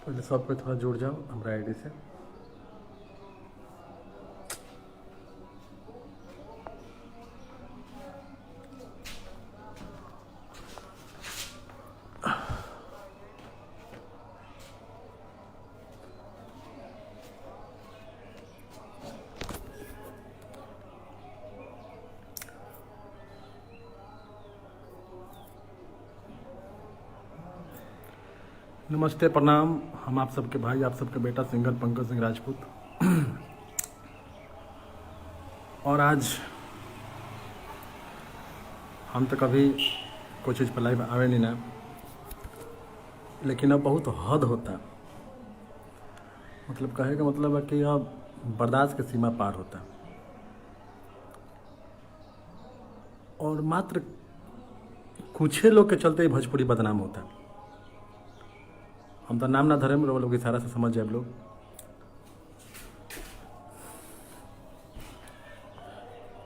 पहले सब पे थोड़ा जुड़ जाओ हमारा आईडी से। नमस्ते, प्रणाम। हम आप सबके भाई, आप सबके बेटा सिंगर पंकज सिंह राजपूत। और आज हम तो कभी कोई चीज़ पर लाइव आवे नहीं ना, लेकिन अब बहुत हद होता है। मतलब कहे का मतलब है कि अब बर्दाश्त की सीमा पार होता है। और मात्र कुछ ही लोग के चलते ही भोजपुरी बदनाम होता है। हम तो नाम ना धरे, लोग इशारा से समझ जाए लोग।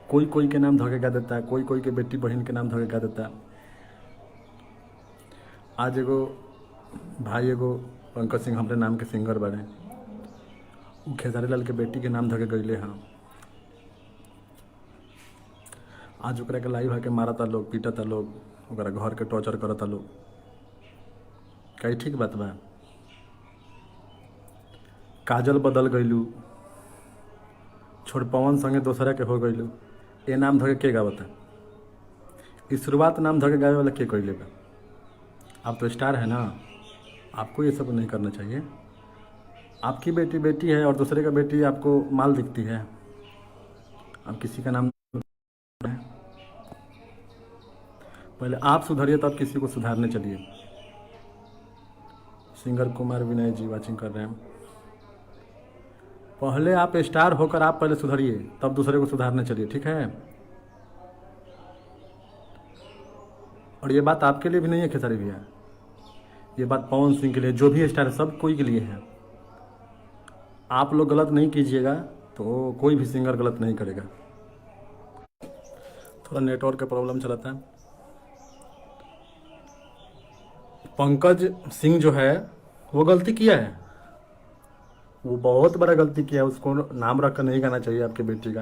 कोई कोई के नाम धोके गा देता है, कोई कोई के बेटी बहन के नाम धोके गा देता है। आज एगो भाई, एगो पंकज सिंह हमरे नाम के सिंगर बने, वो खेसारी लाल के बेटी के नाम धोके गईले हैं। आज ओकरा के लाइव आके मारता लोग, पीटता लोग, ओकरा घर के टॉर्चर करता लोग। कई ठीक बात बा? काजल बदल गईलू, छोड़ पवन संगे दोसरा के हो गईलू, ये नाम धोके के गावता? इस शुरुआत नाम धोके गावे वाला के कइले बा? आप तो स्टार है ना, आपको ये सब नहीं करना चाहिए। आपकी बेटी बेटी है और दूसरे का बेटी आपको माल दिखती है। आप किसी का नाम, पहले आप सुधरिए तब किसी को सुधारने चलिए। सिंगर कुमार विनय जी वाचिंग कर रहे हैं। पहले आप स्टार होकर आप पहले सुधरिए, तब दूसरे को सुधारने चलिए, ठीक है? और ये बात आपके लिए भी नहीं है खेसारी भैया, ये बात पवन सिंह के लिए, जो भी स्टार है सब कोई के लिए है। आप लोग गलत नहीं कीजिएगा तो कोई भी सिंगर गलत नहीं करेगा। थोड़ा नेटवर्क का प्रॉब्लम चलाता है। पंकज सिंह जो है वो गलती किया है, वो बहुत बड़ा गलती किया है। उसको नाम रख कर नहीं गाना चाहिए आपकी बेटी का,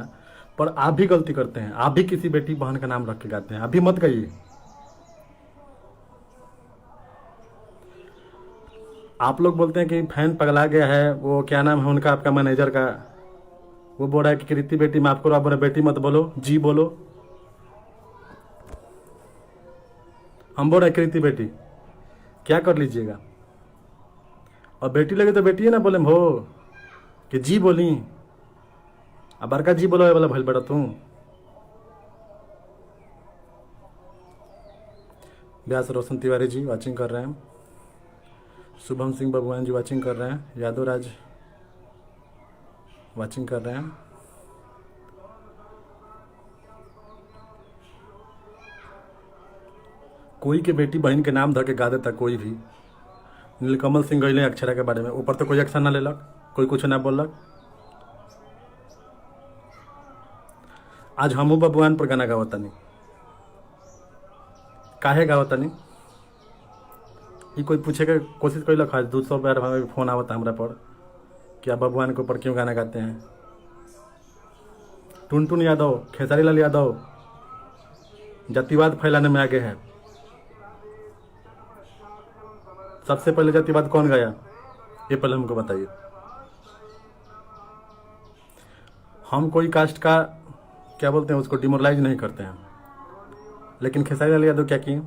पर आप भी गलती करते हैं। आप भी किसी बेटी बहन का नाम रख के गाते हैं, आप भी मत गाइए। आप लोग बोलते हैं कि फैन पगला गया है, वो क्या नाम है उनका, आपका मैनेजर का, वो बोल रहा है कि कृति बेटी माफ करो, आप बोले बेटी मत बोलो, जी बोलो। हम बोल रहे हैं कृति बेटी, क्या कर लीजिएगा? और बेटी लगे तो बेटी है ना बोले हो कि जी बोली, अब बड़का जी बोलो वाला भइल बड़ा तू। व्यास रोशन तिवारी जी वाचिंग कर रहे हैं। शुभम सिंह बबुआन जी वाचिंग कर रहे हैं। यादव राज वाचिंग कर रहे हैं। कोई के बेटी बहन के नाम धके गा देता कोई भी। नीलकमल सिंह गईले अक्षरा के बारे में, ऊपर तो कोई एक्शन ना लेलक, कोई कुछ ना बोलक। आज हमू बबुआन पर गाना गावतानी, काहे गावतानी? ये कोई पूछे के कोशिश कैलक? आज 200 बार हमें फोन आवता हमरा पर कि आप बबुआन के ऊपर क्यों गाना गाते हैं। टुनटुन यादव, खेसारी लाल यादव जातिवाद फैलाने में आगे है। सबसे पहले जातिवाद कौन गाया, ये पहले हमको बताइए। हम कोई कास्ट का क्या बोलते हैं उसको डिमोरलाइज नहीं करते हैं, लेकिन खेसारी लाल यादव क्या किए?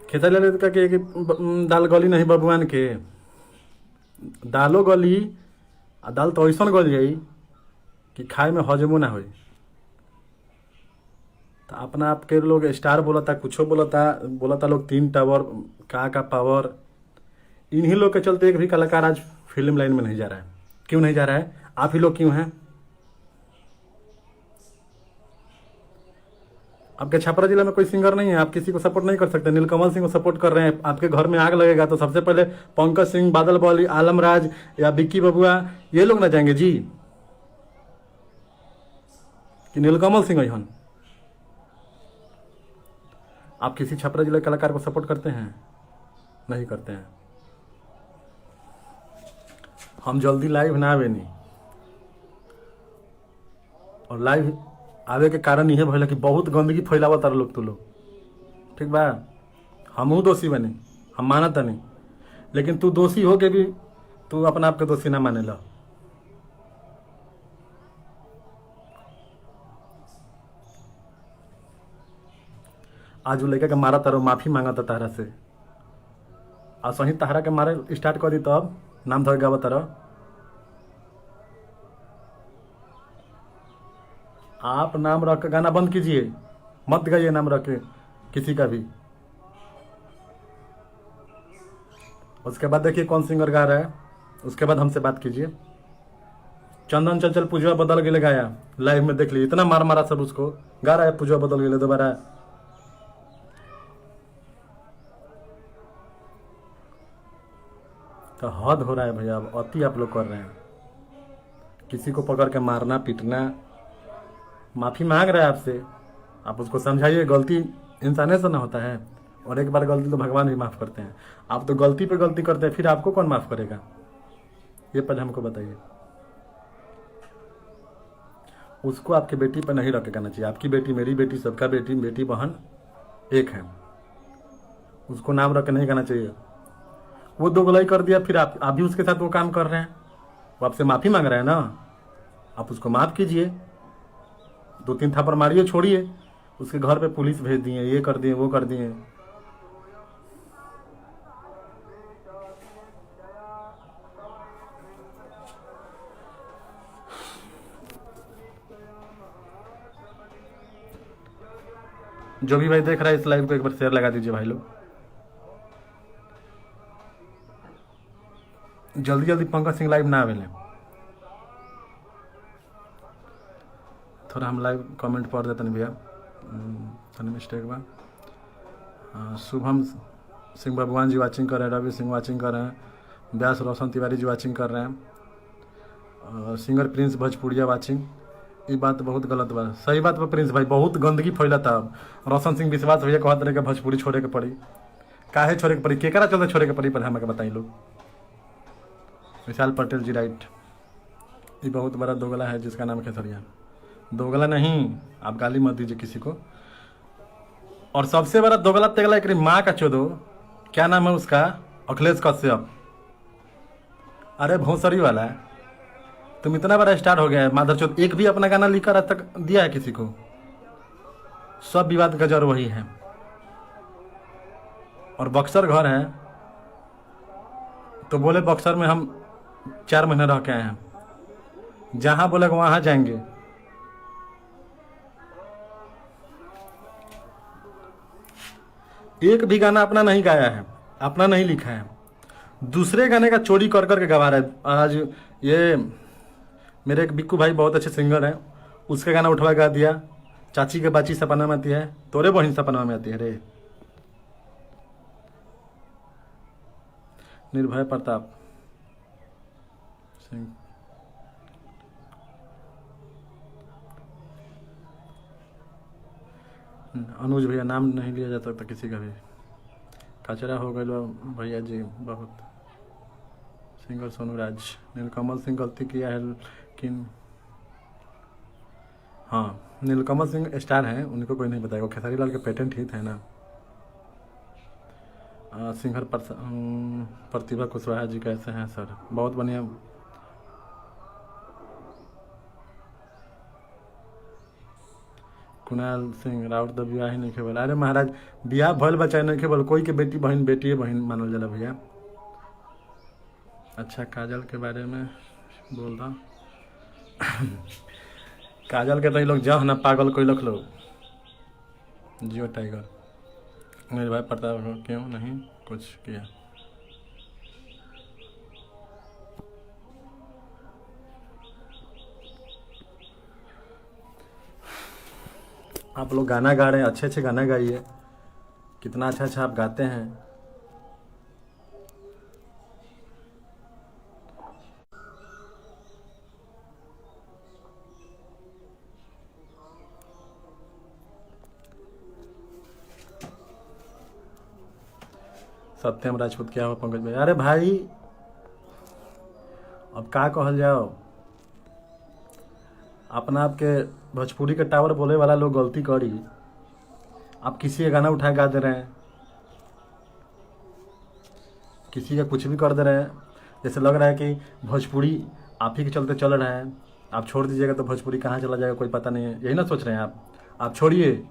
खेसारी लाल यादव क्या कि दाल गली नहीं बबुआन के, दालो गली आ दाल तो ऐसा गल जाई कि खाए में हजमो ना हो। तो अपना आपके लोग स्टार बोलता, कुछो बोलता लोग 3 टावर का पावर। इन्हीं लोग के चलते एक भी कलाकार आज फिल्म लाइन में नहीं जा रहा है। क्यों नहीं जा रहा है? आप ही लोग क्यों हैं? आपके छपरा जिला में कोई सिंगर नहीं है, आप किसी को सपोर्ट नहीं कर सकते। नीलकमल सिंह को सपोर्ट कर रहे हैं, आपके घर में आग लगेगा तो सबसे पहले पंकज सिंह, बादल बॉली, आलम राज या विक्की बबुआ, ये लोग ना जाएंगे जी कि नीलकमल सिंह हन? आप किसी छपरा जिले कलाकार को सपोर्ट करते हैं? नहीं करते हैं। हम जल्दी लाइव ना आवे नहीं, और लाइव आवे के कारण यह भइल कि बहुत गंदगी फैलावत तार लोग, तू लोग, ठीक बा? हमहू दोषी बनी, हम मानता नहीं, लेकिन तू दोषी हो के भी तू अपना आप के दोषी ना माने ला। आज वो लड़का के मारा तारो, माफी मांगा था तारा से, और सही तहरा के मारे स्टार्ट कर दी, तब नाम धर गावा तारो। आप नाम रख के गाना बंद कीजिए, मत गाइए नाम रख के किसी का भी। उसके बाद देखिए कौन सिंगर गा रहा है, उसके बाद हमसे बात कीजिए। चंदन चंचल पूजवा बदल गए गाया, लाइव में देख लीजिए, इतना मार मारा सब उसको, गा रहा है पूजवा बदल गए दोबारा। तो हद हो रहा है भैया, अब अति आप लोग कर रहे हैं। किसी को पकड़ के मारना पीटना। माफी मांग रहा है आपसे, आप उसको समझाइए, गलती इंसाने से ना होता है, और एक बार गलती तो भगवान भी माफ करते हैं। आप तो गलती पे गलती करते हैं, फिर आपको कौन माफ करेगा? ये पहले हमको बताइए। उसको आपकी बेटी पर नहीं रख गाना चाहिए। आपकी बेटी, मेरी बेटी, सबका बेटी, बेटी बहन एक है, उसको नाम रख के नहीं गाना चाहिए। वो दो गलाई कर दिया, फिर आप भी उसके साथ वो काम कर रहे हैं। वो आपसे माफी मांग रहा है ना, आप उसको माफ कीजिए, 2-3 थापड़ मारिए, छोड़िए। उसके घर पे पुलिस भेज दिए, ये कर दिए, वो कर दिए। जो भी भाई देख रहा है इस लाइव को एक बार शेयर लगा दीजिए भाई लोग। जल्दी जल्दी पंकज सिंह लाइव ना आवेले। थोड़ा हम लाइव कमेंट पढ़ देते हैं भैया, थोड़ी मिस्टेक बा। शुभम सिंह भगवान जी वाचिंग कर रहे हैं, रवि सिंह वाचिंग कर रहे हैं, व्यास रोशन तिवारी जी वाचिंग कर रहे हैं, सिंगर प्रिंस भोजपुरिया वाचिंग। ये बात बहुत गलत बात, सही बात पर प्रिंस भाई बहुत गंदगी फैला था। रोशन सिंह विश्वास भैया कहते रहे कि भोजपुरी छोड़े के पड़ी, काहे छोड़े के पड़ी, केकरा चलते छोड़े के पड़ी, पर हमें बताई लोग। विशाल पटेल जी राइट, ये बहुत बड़ा दोगला है जिसका नाम खेसरिया। दोगला नहीं, आप गाली मत दीजिए किसी को। और सबसे बड़ा दोगला तेगला एक माँ का चोदो, क्या नाम है उसका, अखिलेश कश्यप। अरे भोसरी वाला, तुम इतना बड़ा स्टार हो गया है माधरचोद, एक भी अपना गाना लिखकर आज तक दिया है किसी को? सब विवाद का जड़ वही है। और बक्सर घर है तो बोले बक्सर में हम 4 महीने रह के आए हैं, जहां बोले वहां जाएंगे। एक भी गाना अपना नहीं गाया है, अपना नहीं लिखा है, दूसरे गाने का चोरी कर करके गवा रहा है। आज ये मेरे एक बिक्कू भाई बहुत अच्छे सिंगर हैं, उसके गाना उठवा गा दिया। चाची के बाची सपना में आती है, तोरे बहन सपना में आती है रे। निर्भय प्रताप सिंह, अनुज भैया, नाम नहीं लिया जा सकता किसी का भी। कचरा हो गए भैया जी बहुत। सिंगर सोनू राज, नीलकमल सिंह गलती किया है लेकिन, हाँ नीलकमल सिंह स्टार हैं, उनको कोई नहीं बताएगा, खेसारी लाल के पेटेंट ही थे ना। सिंगर प्रतिभा कुशवाहा जी कैसे हैं सर? बहुत बढ़िया। कुणाल सिंह राउत तो ब्याह ही नहीं खेबल। अरे महाराज ब्याह भल बचाए नहीं खेबल, कोई के बेटी बहन बेटी बहन मानल जाला भैया। अच्छा काजल के बारे में बोल रहा काजल के तो लोग जह ना पागल कोई लख लो। जियो टाइगर, मेरे भाई प्रताप क्यों नहीं कुछ किया? आप लोग गाना गा रहे हैं, अच्छे अच्छे गाना गाइए, कितना अच्छा अच्छा आप गाते हैं। सत्यम राजपूत क्या हुआ पंकज भाई? अरे भाई अब का कहल जाओ, अपना आपके भोजपुरी के टावर बोले वाला लोग गलती करी, आप किसी का गाना उठा गा दे रहे हैं, किसी का कुछ भी कर दे रहे हैं। जैसे लग रहा है कि भोजपुरी आप ही के चलते चल रहा है, आप छोड़ दीजिएगा तो भोजपुरी कहाँ चला जाएगा कोई पता नहीं है, यही ना सोच रहे हैं आप छोड़िए,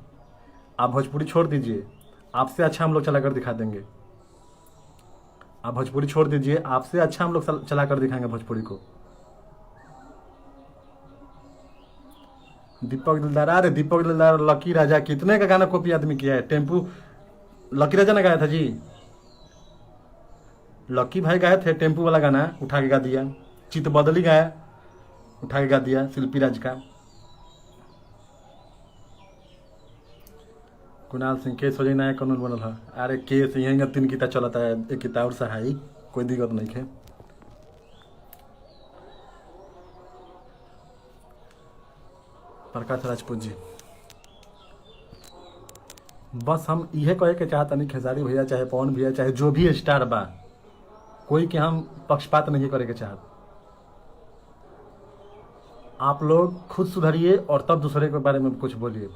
आप भोजपुरी छोड़ दीजिए, आपसे अच्छा हम लोग चला कर दिखा देंगे। आप भोजपुरी छोड़ दीजिए, आपसे अच्छा हम लोग चला कर दिखाएंगे भोजपुरी को। दीपक दिलदार, अरे दीपक दिलदार, लकी राजा, कितने का गाना कॉपी आदमी किया है। टेम्पू लकी राजा ने गाया था जी, लकी भाई गाए थे टेम्पू वाला गाना, उठा के गा दिया। चित बदली गाया, उठा के गा दिया शिल्पी राज का। कुणाल सिंह केस हो जाए नया कानून बनल है। अरे केस यही 3 किता चलता है, एक किता और सहाई, कोई दिक्कत नहीं है। प्रकाश राजपूत जी, बस हम इहे कहे के चाहता नहीं, खेसारी भैया चाहे पवन भैया चाहे जो भी स्टार बा, कोई के हम पक्षपात नहीं करे के चाहत। आप लोग खुद सुधरिए और तब दूसरे के बारे में कुछ बोलिए।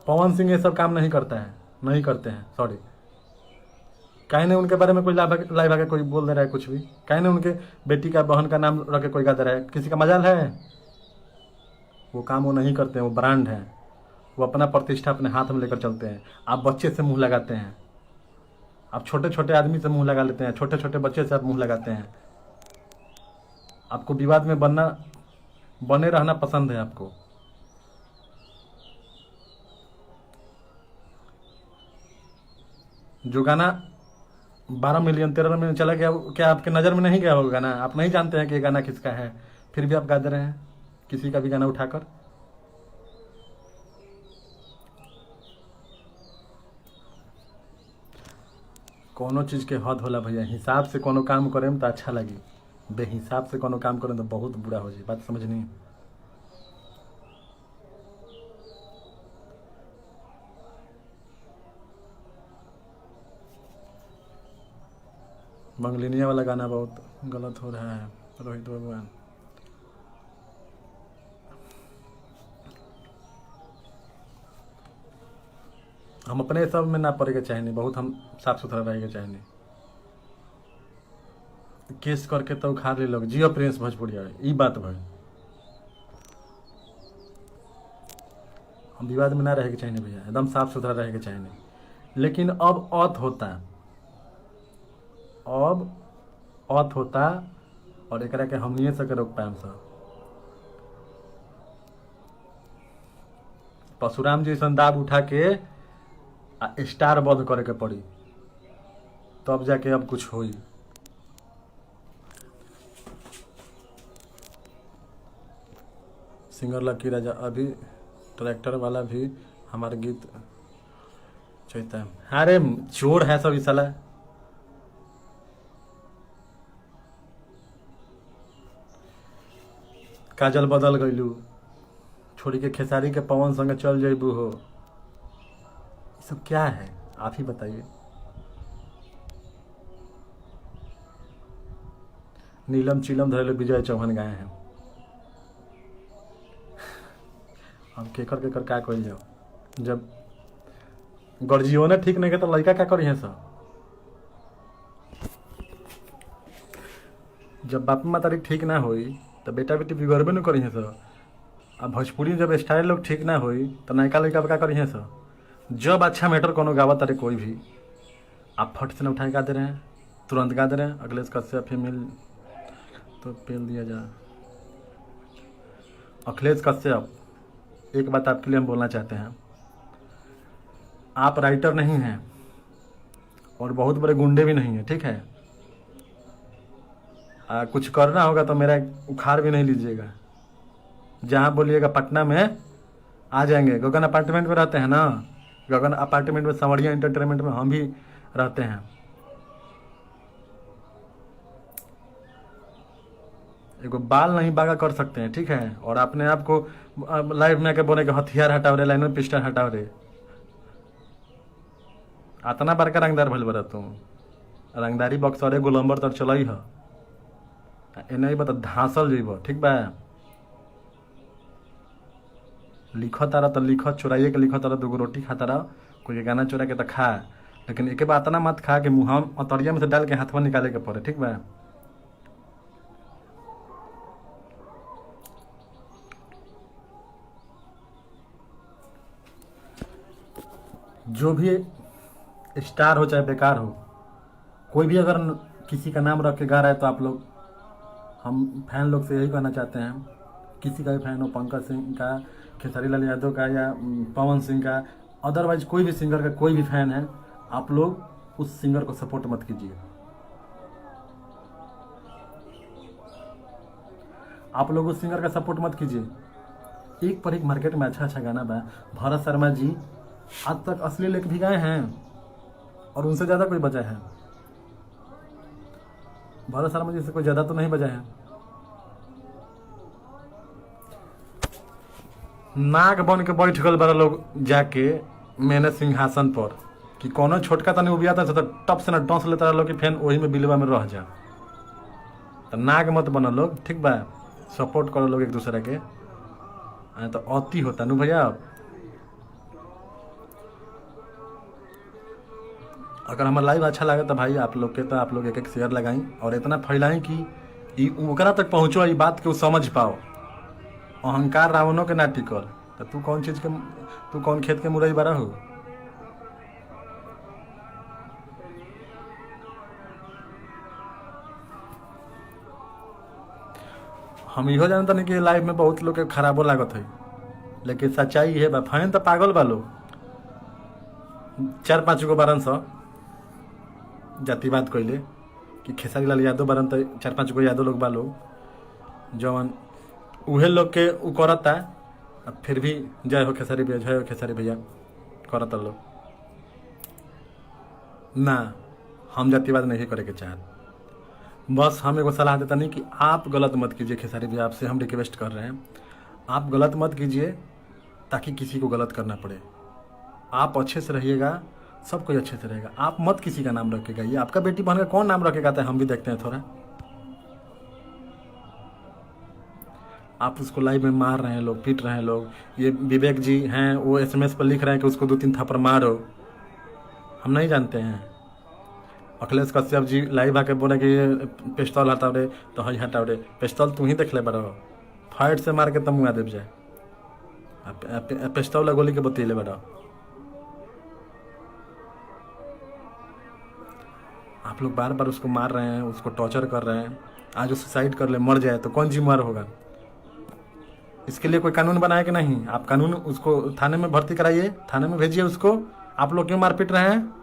पवन सिंह ये सब काम नहीं करता है, नहीं करते हैं, सॉरी। कहीं नहीं उनके बारे में कोई लाइव आके कोई बोल दे रहा है कुछ भी, कहीं नहीं उनके बेटी का बहन का नाम रख के कोई गा दे रहा है, किसी का मजाल है? वो काम वो नहीं करते हैं, वो ब्रांड है, वो अपना प्रतिष्ठा अपने हाथ में लेकर चलते हैं। आप बच्चे से मुंह लगाते हैं, आप छोटे छोटे आदमी से मुंह लगा लेते हैं, छोटे छोटे बच्चे से आप मुंह लगाते हैं। आपको विवाद में बने रहना पसंद है आपको। जो गाना 12 मिलियन 13 मिलियन चला गया, क्या आपके नज़र में नहीं गया होगा गाना? आप नहीं जानते हैं कि ये गाना किसका है, फिर भी आप गा दे रहे हैं किसी का भी गाना उठाकर। कोनो चीज़ के हद होला भैया, हिसाब से कोनो काम करें तो अच्छा लगी, बेहिसाब से कोनो काम करें तो बहुत बुरा हो जाए। बात समझनी? मंगलिनिया वाला गाना बहुत गलत हो रहा है रोहित भगवान। हम अपने सब में ना पड़े के चाहे नहीं, बहुत हम साफ सुथरा रहे के चाहे नहीं। केस करके तो उखाड़ ले लोग, जियो प्रिंस भोजपुरिया, ये बात भाई। हम विवाद में ना रहे के चाहे नहीं भैया, एकदम साफ सुथरा रहे के चाहे नहीं। लेकिन अब औत होता, अब औत होता, और एकरा के हम नहीं सके रोक पाएम सब। परशुराम जी संदाब उठा के स्टार बंद करे के पड़ी, तब जाके अब कुछ होई। सिंगर लकी राजा, अभी ट्रैक्टर वाला भी हमारे गीत चाहता है। अरे चोर है सब इस साला। काजल बदल गईलू, छोड़ी के खेसारी के पवन संग चल जेबू हो, सब क्या है आप ही बताइए। नीलम चिलम धरेले विजय चौहान गाए हैं। हम केकर केकर क्या कल जाओ, जब गर्जियो ने ठीक नहीं के तो लड़का क्या करी है सब। जब बाप मातारी ठीक ना होई तो बेटा बेटी बिगड़बे न करी है सब। अब भोजपुरी जब स्टाइल लोग ठीक ना होई तो नयका लड़का क्या करी है सब। जब अच्छा मैटर कोनो गावत तारे कोई भी, आप फट से न उठा के गा दे रहे हैं, तुरंत गा दे रहे हैं। अखिलेश कश्यप ही मिल तो पेल दिया जा। अखिलेश कश्यप, एक बात आपके लिए हम बोलना चाहते हैं, आप राइटर नहीं हैं और बहुत बड़े गुंडे भी नहीं हैं, ठीक है। कुछ करना होगा तो मेरा उखाड़ भी नहीं लीजिएगा। जहाँ बोलिएगा पटना में आ जाएंगे। गगन अपार्टमेंट में रहते हैं ना, गगन अपार्टमेंट में, संवरिया एंटरटेनमेंट में हम भी रहते हैं। एगो बाल नहीं बागा कर सकते हैं, ठीक है। और अपने आप को लाइव में आके बोले कि हथियार हटाओ रे, लाइन में पिस्टल हटाओ रे। अतना बड़का रंगदार भइल बड़ा तू। रंगदारी बक्सरे गोलम्बर तर चलई ह। ए नहीं बता धांसल जइब ठीक बा। लिख तारा तो लिख, चुराइए के लिख तारा, दूगो रोटी खा तारा, कोई के गाना चुरा के तो खा, लेकिन एक बात ना मत खा कि मुँह अतरिया में से डाल के हाथवा निकाले के पड़े ठीक बा। जो भी स्टार हो चाहे बेकार हो, कोई भी अगर किसी का नाम रख के गा रहा है तो आप लोग, हम फैन लोग से यही कहना चाहते हैं, किसी का भी फैन हो, पंकज सिंह का, खेसारी लाल यादव का या पवन सिंह का, अदरवाइज कोई भी सिंगर का कोई भी फैन है, आप लोग उस सिंगर को सपोर्ट मत कीजिए। आप लोग उस सिंगर का सपोर्ट मत कीजिए। एक पर एक मार्केट में अच्छा अच्छा गाना बा। भरत शर्मा जी आज तक असली लेख भी गाए हैं और उनसे ज़्यादा कोई बजा है। भरत शर्मा जी से कोई ज़्यादा तो नहीं बजा है। नाग बन के बैठ गल बड़ा लोग जाके मैंने सिंहासन पर कि कोनो छोटका तनी उबिया था तो टप से ना डस लेता लोग कि फैन वही में बिलवा में रह जा। तो नाग मत बनो लोग ठीक बा, सपोर्ट करो लोग एक दूसरे के। तो अति होता नु भैया। अगर हमारा लाइव अच्छा लगे तो भाई आप लोग के, तो आप लोग एक एक शेयर लगाई और इतना फैलाई कि ओकरा तक पहुँचो, ये बात के वो समझ पाओ। अहंकार रावणों के ना टिकल। तो तू कौन चीज के, तू कौन खेत के मुरई बड़ा हो। हम इहो जानता नहीं कि लाइफ में बहुत लोग के खराबो लागत है, लेकिन सच्चाई है बा। फैन तो पागल बा लोग, 4-5 गो बारन सा जातिवाद कैले कि खेसारी लाल यादव बारन, तो 4-5 गो यादव लोग बा लोग जवन उहे लोग के उ करता। अब फिर भी जय हो खेसारी भैया, जय हो खेसारी भैया करता लोग ना। हम जातिवाद नहीं करे के चाहत। बस हम एगो सलाह देता नहीं कि आप गलत मत कीजिए। खेसारी भैया आपसे हम रिक्वेस्ट कर रहे हैं, आप गलत मत कीजिए ताकि किसी को गलत करना पड़े। आप अच्छे से रहिएगा, सब कोई अच्छे से रहेगा। आप मत किसी का नाम रखेगा। ये आपका बेटी बहन का कौन नाम रखेगा, तो हम भी देखते हैं थोड़ा। आप उसको लाइव में मार रहे हैं लोग, पीट रहे हैं लोग। ये विवेक जी हैं, वो SMS पर लिख रहे हैं कि उसको 2-3 थप्पड़ मारो। हम नहीं जानते हैं। अखिलेश कश्यप जी लाइव आके बोले कि ये पिस्तौल हटाओ रे, तो हई हटाओ रे। पिस्तौल तू ही देख ले बड़ा, फाइट से मार के तब मुँह देव जाए। पिस्तौल गोली के बतीले बड़ा। आप लोग बार बार उसको मार रहे हैं, उसको टॉर्चर कर रहे हैं। आज वो सुसाइड कर ले, मर जाए तो कौन जिम्मेवार होगा। इसके लिए कोई कानून बनाए कि नहीं। आप कानून उसको थाने में भर्ती कराइए, थाने में भेजिए उसको। आप लोग क्यों मार पीट रहे हैं।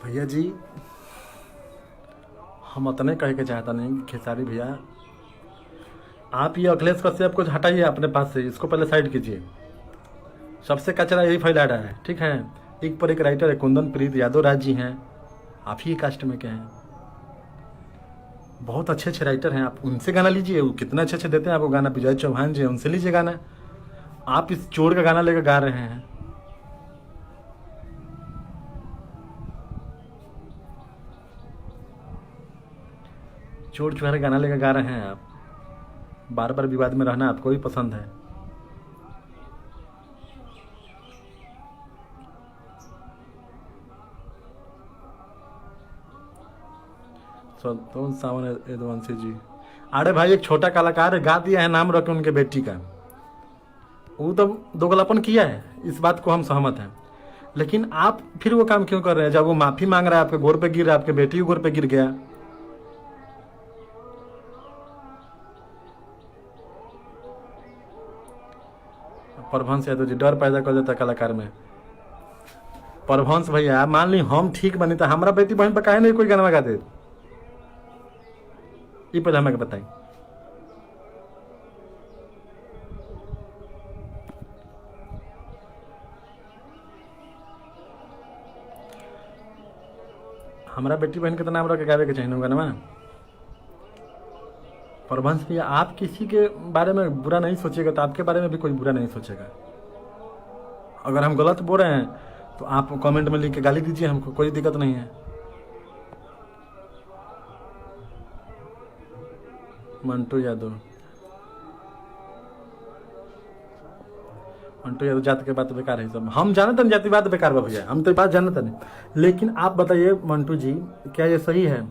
भैया जी हम उतने कहे के चाहता नहीं कि खेसारी भैया आप ये अखिलेश कश्यप को हटाइए अपने पास से, इसको पहले साइड कीजिए। सबसे कचरा यही फैला रहा है ठीक है। एक पर एक राइटर है, कुंदन प्रीत यादव राज जी हैं, आप ही कास्ट में के हैं। बहुत अच्छे अच्छे राइटर हैं, आप उनसे गाना लीजिए। वो कितना अच्छे अच्छे देते हैं आपको गाना। विजय चौहान जी, उनसे लीजिए गाना। आप इस चोर का गाना लेकर गा रहे हैं। चोर चुहारे गाना लेकर गा रहे हैं आप। बार बार विवाद में रहना आपको भी पसंद है। सावन यदुवंशी जी, अरे भाई एक छोटा कलाकार है, गा दिया है नाम रखे उनके बेटी का। वो तो दोगलापन किया है, इस बात को हम सहमत हैं। लेकिन आप फिर वो काम क्यों कर रहे हैं। जब वो माफी मांग रहा है, आपके गोर पे गिर रहा है, आपके बेटी के गोर पे गिर गया। परभंस यादव जी, डर पैदा कर देता कलाकार में। परभंस भैया मान ली हम ठीक बनी तो हमारा बेटी बहन पर काहे नहीं कोई गाना गा दे, ये पहले हमें बताई। हमारा बेटी बहन के तो नाम रख के गावे के चाहिए होगा ना। परभंस भैया, आप किसी के बारे में बुरा नहीं सोचिएगा तो आपके बारे में भी कोई बुरा नहीं सोचेगा। अगर हम गलत बोल रहे हैं तो आप कमेंट में लिख के गाली दीजिए, हमको कोई दिक्कत नहीं है। मंटू यादव, मंटू यादव जाति के बात बेकार है सब। हम जानते हैं जाति बात बेकार बा भैया, हम तो बात जानते नहीं। लेकिन आप बताइए मंटू जी, क्या ये सही है?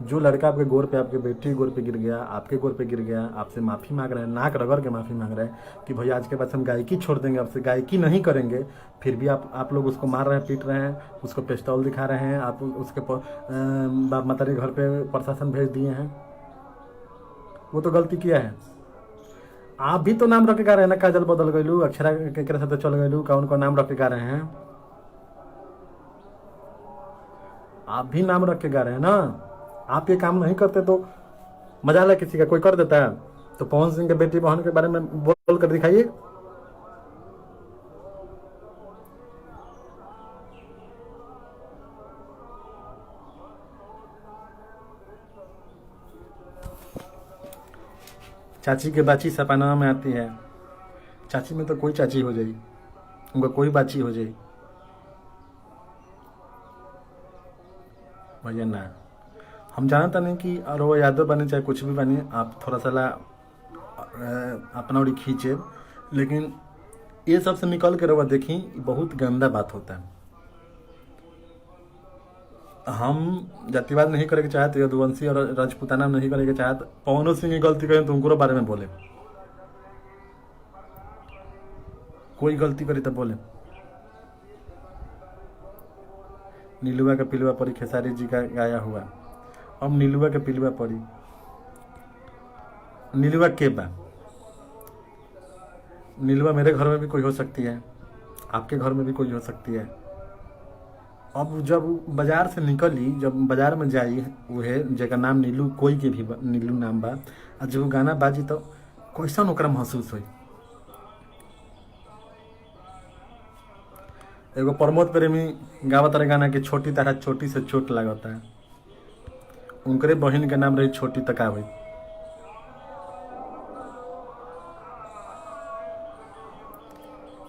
जो लड़का आपके गोर पे, आपके बेटी गोर पे गिर गया, आपके गोर पे गिर गया, आपसे माफ़ी मांग रहा है, नाक रगड़ के माफ़ी मांग रहा है कि भैया आज के बाद हम गायकी छोड़ देंगे, आपसे गायकी नहीं करेंगे, फिर भी आप लोग उसको मार रहे हैं, पीट रहे हैं, उसको पिस्तौल दिखा रहे हैं, आप उसके बाप माता के घर पे प्रशासन भेज दिए हैं। वो तो गलती किया है। आप भी तो नाम रख के गा रहे हैं ना, काजल बदल गईलू, अक्षरा के साथ चल गईलू, कौन को नाम रख के गा रहे हैं? आप भी नाम रख के गा रहे हैं ना। आप ये काम नहीं करते तो मजा है किसी का, कोई कर देता है? तो पवन सिंह के बेटी बहन के बारे में बोल कर दिखाइए। चाची के बाची सपना में आती है। चाची में तो कोई चाची हो जाए, उनका कोई बाची हो जाए भैया ना। हम जानता नहीं कि और वो यादव बने चाहे कुछ भी बने, आप थोड़ा सा अपना उड़ी खींचे, लेकिन ये सब से निकल के रवा देखी, बहुत गंदा बात होता है। हम जातिवाद नहीं करे के चाहते, यदुवंशी और राजपूताना नहीं करे के चाहते। पवन सिंह की गलती करें तो उनको बारे में बोले, कोई गलती करे तो बोले। नीलुआ का पिलुआ परी खेसारी जी का गाया हुआ, अब नीलुआ के पिलुआ पड़ी। नीलुआ के बा? नीलुआ मेरे घर में भी कोई हो सकती है, आपके घर में भी कोई हो सकती है। अब जब बाजार से निकली, जब बाजार में जाई, वह जगह नाम नीलू, कोई के भी नीलू नाम बा, और जब गाना बाजी तो कैसन ओकरा महसूस हुई? एगो प्रमोद प्रेमी गावत रहे गाना कि छोटी तरह छोटी से चोट लागता है, उनकरे बहन के नाम रही छोटी तका हुई।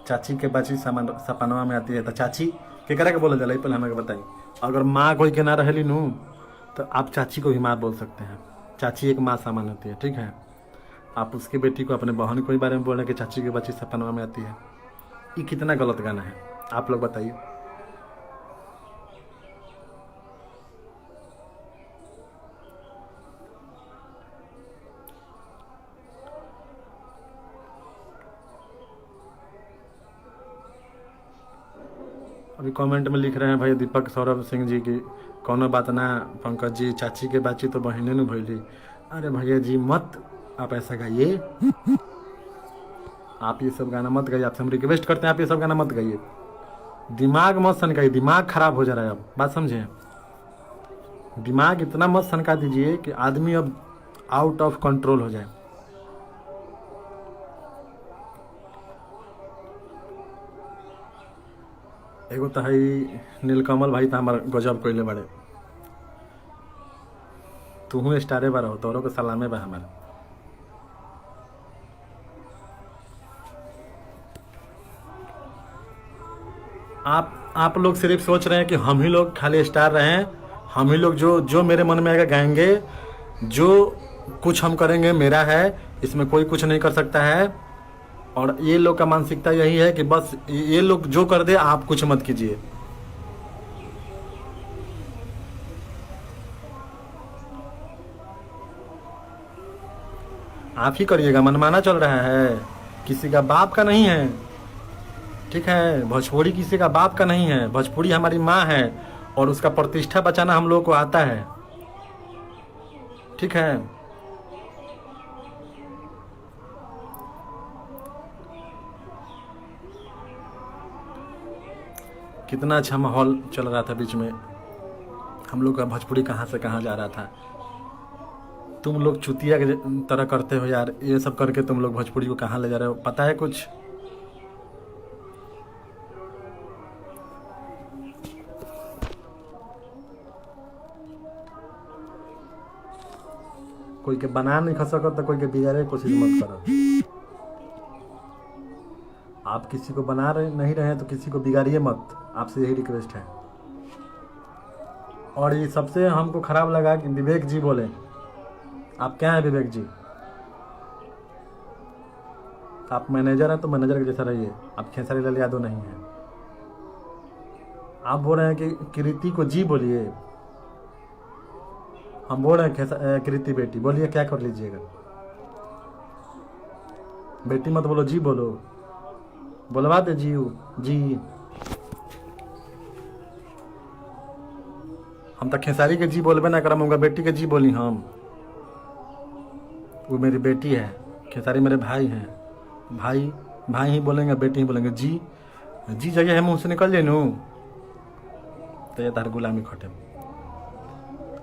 चाची के बाची सपनवा में आती है, तो चाची केकरा के बोला जाला पहले हमें बताई। अगर माँ कोई के ना रहेली नू तो आप चाची को भी माँ बोल सकते हैं। चाची एक माँ सामान होती है, ठीक है। आप उसकी बेटी को, अपने बहन को बारे में बोल रहे कि चाची की बच्ची सपनवा में आती है, ये कितना गलत गाना है? आप लोग बताइए। अभी कमेंट में लिख रहे हैं भाई दीपक सौरभ सिंह जी की, कौनो बात ना पंकज जी, चाची के बाची तो बहने न भैली। अरे भैया जी मत आप ऐसा गाइए, आप ये सब गाना मत गाइए, आपसे हम रिक्वेस्ट करते हैं, आप ये सब गाना मत गाइए। दिमाग मत सनकाइए, दिमाग खराब हो जा रहा है। अब बात समझे, दिमाग इतना मत सनका दीजिए कि आदमी अब आउट ऑफ कंट्रोल हो जाए। एगो तो है नीलकमल भाई, तो हमार गजब कोइले बड़े, तू स्टारे बार हो, तोरो के सलामे बा हमारा। आप लोग सिर्फ सोच रहे हैं कि हम ही लोग खाली स्टार रहे हैं, हम ही लोग जो मेरे मन में आएगा गाएंगे, जो कुछ हम करेंगे मेरा है, इसमें कोई कुछ नहीं कर सकता है। और ये लोग का मानसिकता यही है कि बस ये लोग जो कर दे आप कुछ मत कीजिए। आप ही करिएगा, मनमाना चल रहा है, किसी का बाप का नहीं है, ठीक है। भोजपुरी किसी का बाप का नहीं है, भोजपुरी हमारी माँ है और उसका प्रतिष्ठा बचाना हम लोगों को आता है, ठीक है। कितना अच्छा माहौल चल रहा था बीच में, हम लोग का भोजपुरी कहाँ से कहाँ जा रहा था। तुम लोग चुतिया के तरह करते हो यार, ये सब करके तुम लोग भोजपुरी को कहाँ ले जा रहे हो, पता है कुछ? कोई के बना नहीं खा सकत तो कोई के बिगाड़े की कोशिश मत करो। आप किसी को बना रहे नहीं रहे तो किसी को बिगाड़िए मत, आपसे यही रिक्वेस्ट है। और ये सबसे हमको खराब लगा कि विवेक जी बोले, आप क्या हैं विवेक जी? आप मैनेजर हैं तो मैनेजर के जैसा रहिए, आप खेसारी लाल यादव नहीं हैं। आप बोल रहे हैं कि कृति को जी बोलिए, हम बोल रहे हैं कृति बेटी बोलिए, क्या कर लीजिएगा? बेटी मत बोलो, जी बोलो, बोलवा दे जी। हम तो खेसारी के जी बोलबे ना करम, उनका बेटी के जी बोली हम। वो मेरी बेटी है, खेसारी मेरे भाई हैं। भाई ही बोलेंगे, बेटी ही बोलेंगे। जी जगह है मुँह से निकल जाए नू तो ये तार गुलामी खटे।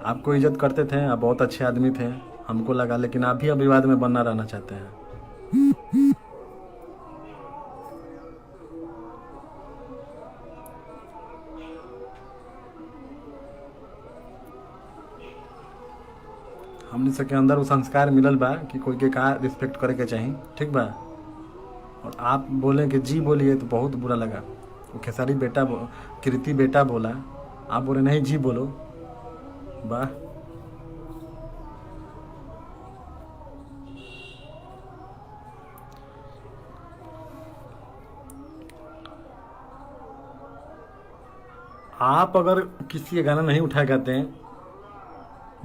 आपको इज्जत करते थे, आप बहुत अच्छे आदमी थे, हमको लगा, लेकिन आप भी अब विवाद में बनना रहना चाहते हैं। हमने सबके अंदर वो संस्कार मिलल बा कि कोई के का रिस्पेक्ट करे के चाहिए, ठीक बा। और आप बोले कि जी बोलिए तो बहुत बुरा लगा। वो खेसारी बेटा कृति बेटा बोला, आप बोले नहीं जी बोलो, वाह। आप अगर किसी के गाना नहीं उठाए गाते हैं,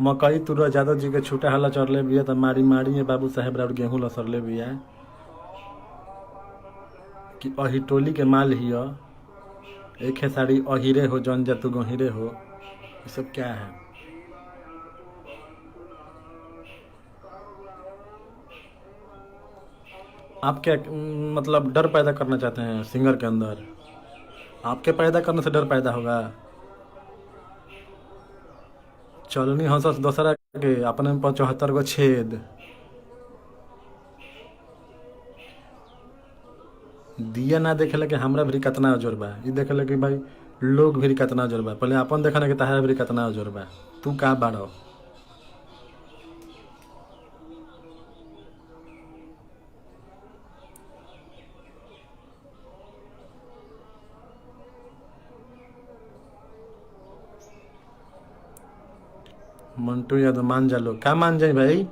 मकई तुरा यादव जी के छूटा हल्ला चढ़ले बिया तो मारी है बाबू साहेब राउर गेहूँ लसरले बिया कि अही टोली के माल हिय, एक है साड़ी अहिरे हो जौन जा तू गहिरे हो, ये सब क्या है? आप क्या मतलब डर पैदा करना चाहते हैं सिंगर के अंदर? आपके पैदा करने से डर पैदा होगा? चलनी हंसस दोसरा के, अपने में 75 गो छेद। दिया ना देखे कि हमरा भी कितना जोर बा, ये देखे कि भाई लोग भी कितना जोर बा। पहले अपन देखा कि तहारा भी कितना जोर बा, तू का बाड़ो। मंटू यादव मान जा लो, का मान जाए भाई?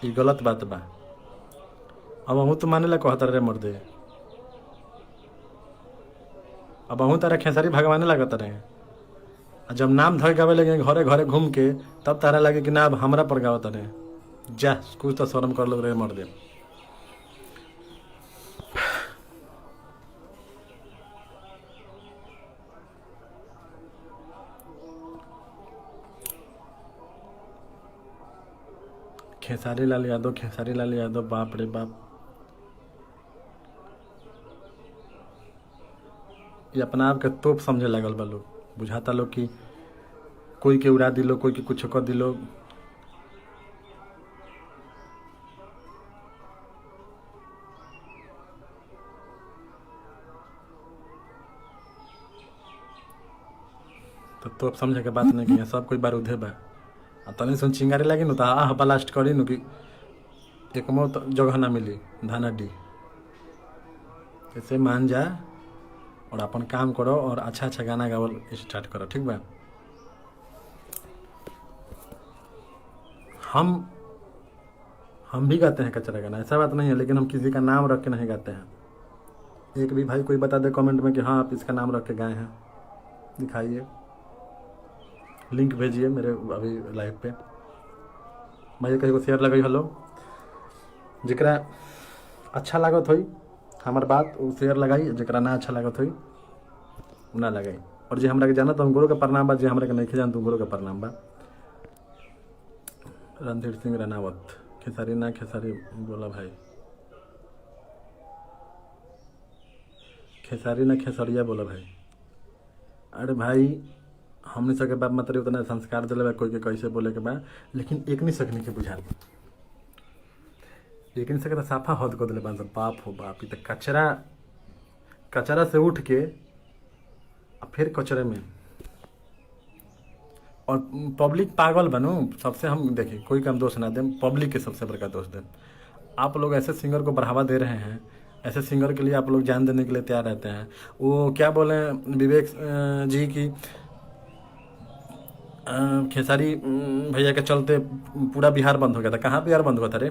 ये गलत बात बा। अब हूँ तो माने ला कहता रे मर्दे, अब हूँ तारा खेसारी भगवाने लागत रहे। जब नाम धर गावे लगे घरे घरे घूम के, तब तारा लगे कि ना अब हमरा पर गावत रहे। जा कुछ तो शर्म कर लो रे मर्दे। खेसारी लाल यादव बाप रे बाप। ये अपना आप के तोप समझे लगल बा लोग, बुझाता लोग कि कोई के उड़ा दिलो, कोई के कुछ कर दिलो। तो तोप समझे के बात नहीं कि सब कोई बारूदे बा। आ तनी सुन चिंगारी लगी नु तो आह ब्लास्ट करी नु कि एक मौत जगह ना मिली धाना डी। ऐसे मान जा और अपन काम करो और अच्छा गाना गावल स्टार्ट करो, ठीक बा। हम भी गाते हैं कचरा गाना, ऐसा बात नहीं है, लेकिन हम किसी का नाम रख के नहीं गाते हैं। एक भी भाई कोई बता दे कमेंट में कि हाँ आप इसका नाम रख के गाए हैं, दिखाइए, लिंक भेजिए मेरे अभी लाइव पे। मैं कहीं को शेयर लगे हलो, जरा अच्छा लागत होई हमार बात वो शेयर लगाई, जरा ना अच्छा लागत होई ना लगाई। और जे हमरा के जाना तो उनको के प्रणाम बा, जे हमरा के नहीं जान तो उनको के प्रणाम बा। रणधीर सिंह रनावत, खेसारी ना खेसारी बोला भाई, खेसारी ना खेसरिया बोला भाई। अरे भाई हमने सके बाप मतलब उतना संस्कार दिले बा कोई के कैसे बोले के बा, लेकिन एक नहीं सकने के बुझा, लेकिन सके तो साफा हद कर दिले बा। बाप हो बाप, ये तो कचरा से उठ के फिर कचरे में। और पब्लिक पागल बनू सबसे, हम देखिए कोई का हम दोष ना दें, पब्लिक के सबसे बड़का दोष दें। आप लोग ऐसे सिंगर को बढ़ावा दे रहे हैं, ऐसे सिंगर के लिए आप लोग जान देने के लिए तैयार रहते हैं। वो क्या बोले विवेक जी की खेसारी भैया के चलते पूरा बिहार बंद हो गया था। कहाँ बिहार बंद हुआ था रे?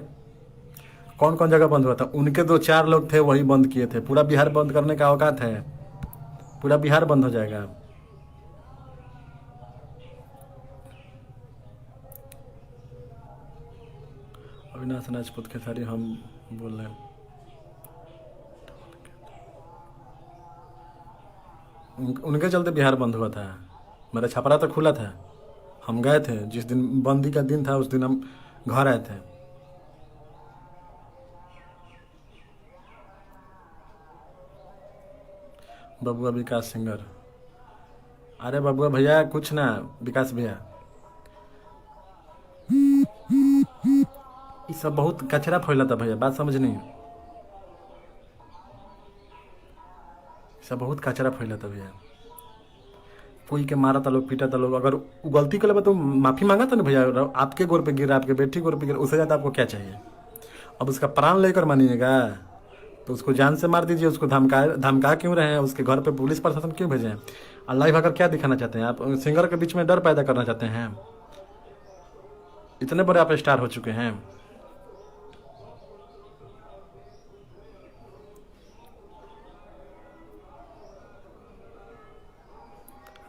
कौन कौन जगह बंद हुआ था? उनके दो चार लोग थे वही बंद किए थे। पूरा बिहार बंद करने का औकात है? पूरा बिहार बंद हो जाएगा। अविनाश राजपूत खेसारी हम बोल रहे हैं। उनके चलते बिहार बंद हुआ था। मेरा छपरा तो खुला था, हम गए थे। जिस दिन बंदी का दिन था उस दिन हम घर आए थे। बबुआ विकास सिंगर, अरे बबुआ भैया कुछ ना, विकास भैया ये सब बहुत कचरा फैला था भैया, बात समझ नहीं। सब बहुत कचरा फैला था भैया। कोई के मारा था लोग, पीटा था लोग। अगर वो गलती कर ले तो माफी मांगा था ना भैया। आपके गोर पे गिरा, आपके बेटी गोर पे गिरा, उससे ज़्यादा आपको क्या चाहिए? अब उसका प्राण लेकर मानिएगा तो उसको जान से मार दीजिए। उसको धमका क्यों रहे हैं? उसके घर पे पुलिस प्रशासन क्यों भेजे हैं? और लाइव आकर क्या दिखाना चाहते हैं आप? सिंगर के बीच में डर पैदा करना चाहते हैं? इतने बड़े आप स्टार हो चुके हैं।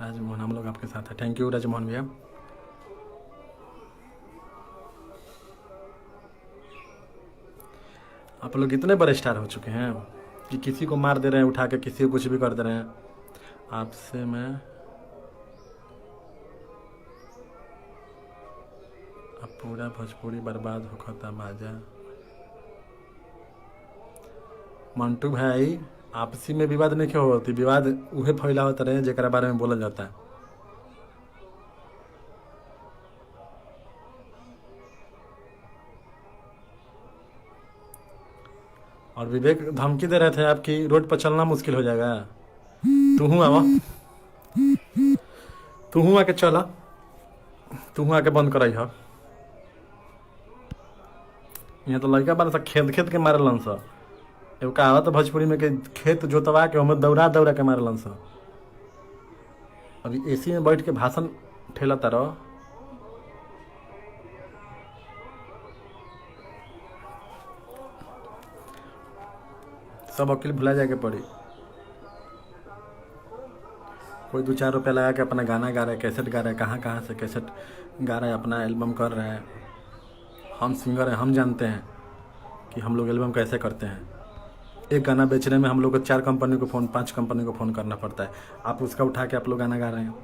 राजमोहन, हम लोग आपके साथ हैं। थैंक यू राजमोहन भैया। आप लोग इतने बड़े स्टार हो चुके हैं कि किसी को मार दे रहे हैं उठा के, किसी को कुछ भी कर दे रहे हैं। आपसे मैं अब पूरा भोजपुरी बर्बाद होता बाजा। मंटू भाई, आपसी में विवाद नहीं क्यों होती? विवाद उहे फैला होता रहे जरा बारे में बोला जाता है। और विवेक धमकी दे रहे थे आपकी रोड पर चलना मुश्किल हो जाएगा। तू हूँ आवा, तू हूँ आके चला, तू हूँ आके बंद कराई है। यहाँ तो लड़का बार खेत खेत के मारलन सा। एगो कहावत भोजपुरी में कि खेत जोतवा के हमें दौड़ा दौड़ा के मारलन सा। अभी एसी में बैठ के भाषण ठेला तारा। सब वकील भुला जाके पड़ी। कोई 2-4 रुपया लगा के अपना गाना गा रहा है, कैसेट गा रहा है, कहाँ कहाँ से कैसेट गा रहा है, अपना एल्बम कर रहा है। हम सिंगर हैं, हम जानते हैं कि हम लोग एल्बम कैसे करते हैं। एक गाना बेचने में हम लोग को 4 कंपनी को फ़ोन, 5 कंपनी को फ़ोन करना पड़ता है। आप उसका उठा के आप लोग गाना गा रहे हैं,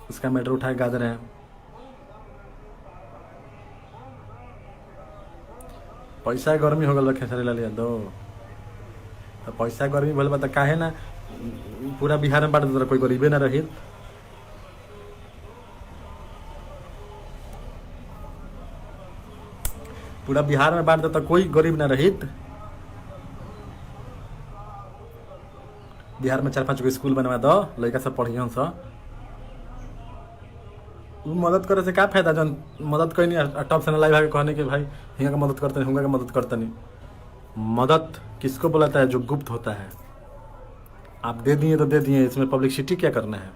उसका मैटर उठा के गा दे रहे हैं। पैसा गर्मी हो गल खेसारी लाल यादव। तो पैसा गर्मी भल बा तो काहे ना पूरा बिहार में बांट दे, कोई गरीबे ना रही। पूरा बिहार में बांट दे तो कोई गरीब ना रही। बिहार में 4-5 गो स्कूल बनवा दो, लड़का सब पढ़ियन सा। मदद करे से क्या फायदा? जन मदद कोई नहीं, टॉप से लाइव आके कहने के भाई हिंगा का मदद करते नहीं, हुंगा का मदद करते नहीं। मदद किसको बुलाता है? जो गुप्त होता है। आप दे दिए तो दे दिए, इसमें पब्लिसिटी क्या करना है?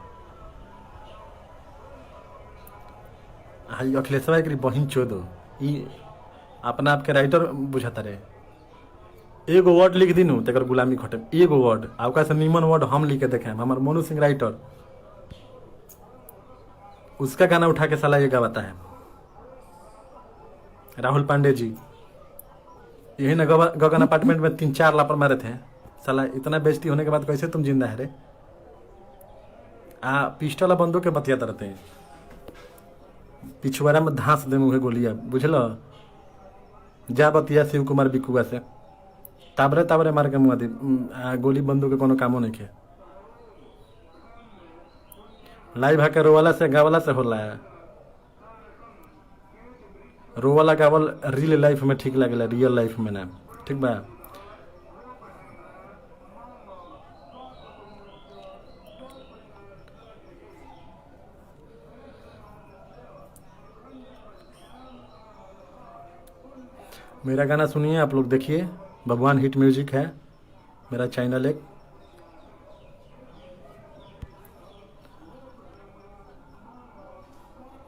हाई अखिलेश भाई की बहिन चोदो, ये अपना आपके राइटर बुझाता रहे। एगो वर्ड लिख दिनू तक गुलामी खटे। एगो वर्ड आपका से नीमन वर्ड हम लिख के देखें। हमारे मोनू सिंह राइटर, उसका गाना उठा के साला ये गाता है। राहुल पांडे जी यही ना गगन अपार्टमेंट में 3-4 लापर मारे थे। साला इतना बेइज्जती होने के बाद कैसे तुम जिंदा है रे? पिस्टल बंदूक के बतियाते रहते हैं। पिछुआरा में धांस दे मुहे गोलिया, बुझल? जा बतिया शिव कुमार बिकुआ से ताबरे ताबरे मार के मुआ दी। गोली बंदूक के कोनो कामो नहीं के। लाइव आके रोवाला से गावला से होला है। रोवाला गावल रियल लाइफ में ठीक लगेला, रियल लाइफ में ना। ठीक बा? मेरा गाना सुनिए, आप लोग देखिए, भगवान हिट म्यूजिक है मेरा चैनल एक।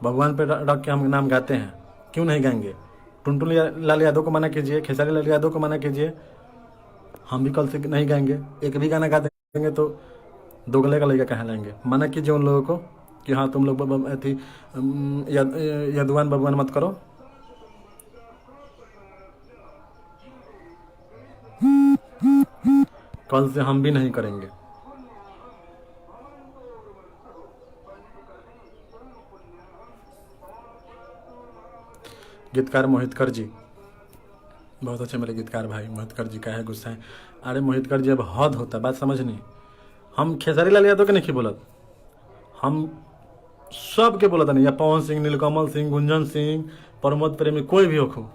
भगवान पे रख के हम नाम गाते हैं, क्यों नहीं गाएंगे? टुनटुन लाल यादव को मना कीजिए, खेसारी लाल यादव को मना कीजिए, हम भी कल से नहीं गाएंगे। एक भी गाना गा देंगे तो दोगले का लड़का कहाँ लाएंगे? मना कीजिए उन लोगों को कि हाँ तुम लोग अथी यदुआन भगवान मत करो। कल से हम भी नहीं करेंगे। गीतकार मोहितकर जी बहुत अच्छे मेरे गीतकार भाई। मोहितकर जी का है गुस्सा है। अरे मोहितकर जी अब हद होता है, बात समझ नहीं। हम खेसारी लाल यादव के नहीं बोलत, हम सब के बोलत नहीं, या पवन सिंह, नीलकमल सिंह, गुंजन सिंह, प्रमोद प्रेमी, कोई भी हो।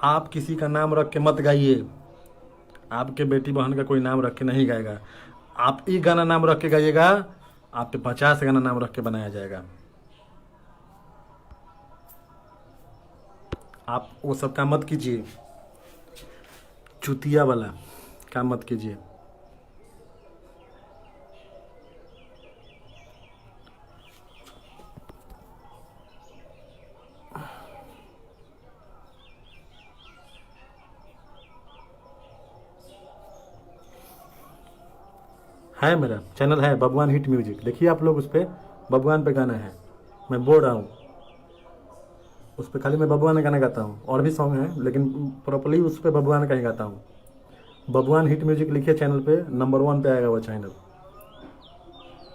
आप किसी का नाम रख के मत गाइए। आपके बेटी बहन का कोई नाम रख के नहीं गाएगा। आप एक गाना नाम रख के गाइएगा, आप पे 50 गाना नाम रख के बनाया जाएगा। आप वो सब काम मत कीजिए, चुतिया वाला काम मत कीजिए। है मेरा चैनल है भगवान हिट म्यूजिक, देखिए आप लोग, उस पर भगवान पे गाना है। मैं बोल रहा हूँ उस पर खाली मैं भगवान गाना गाता हूँ, और भी सॉन्ग हैं लेकिन प्रॉपरली उस पर भगवान का ही गाता हूँ। भगवान हिट म्यूजिक लिखिए चैनल पे, नंबर 1 पे आएगा वो चैनल।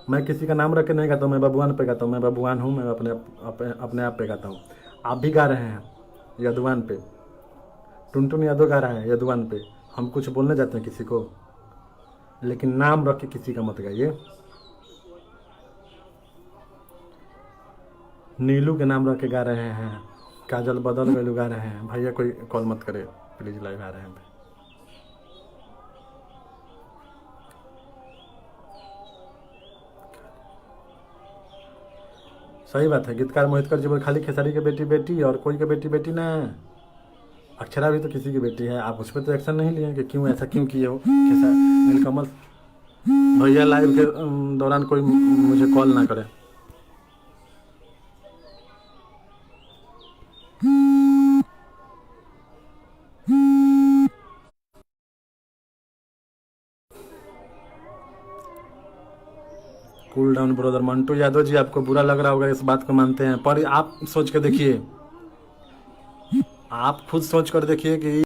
मैं किसी का नाम रख के नहीं गाता हूँ, मैं भगवान पे गाता हूँ। मैं भगवान हूँ, मैं अपने आप पे गाता हूँ। आप भी गा रहे हैं यदुआन पे, टुनटुन यादव गा रहा है यदुआन पे। हम कुछ बोलने जाते हैं किसी को, लेकिन नाम रख के किसी का मत गाइए। नीलू के नाम रख के गा रहे हैं, काजल बदल गलू गा रहे हैं। भैया कोई कॉल मत करे प्लीज, लाइव आ रहे हैं। सही बात है। गीतकार मोहितकर जी बोले खाली खेसारी के बेटी बेटी और कोई के बेटी बेटी ना। अक्षरा भी तो किसी की बेटी है, आप उस पर तो एक्शन नहीं लिए कि क्यों ऐसा क्यों किए हो। नीलकमल भैया लाइव के दौरान कोई मुझे कॉल ना करे। Cool down brother. Mantu Yadav ji, आपको बुरा लग रहा होगा, इस बात को मानते हैं, पर आप सोच कर देखिए, आप खुद सोच कर देखिए कि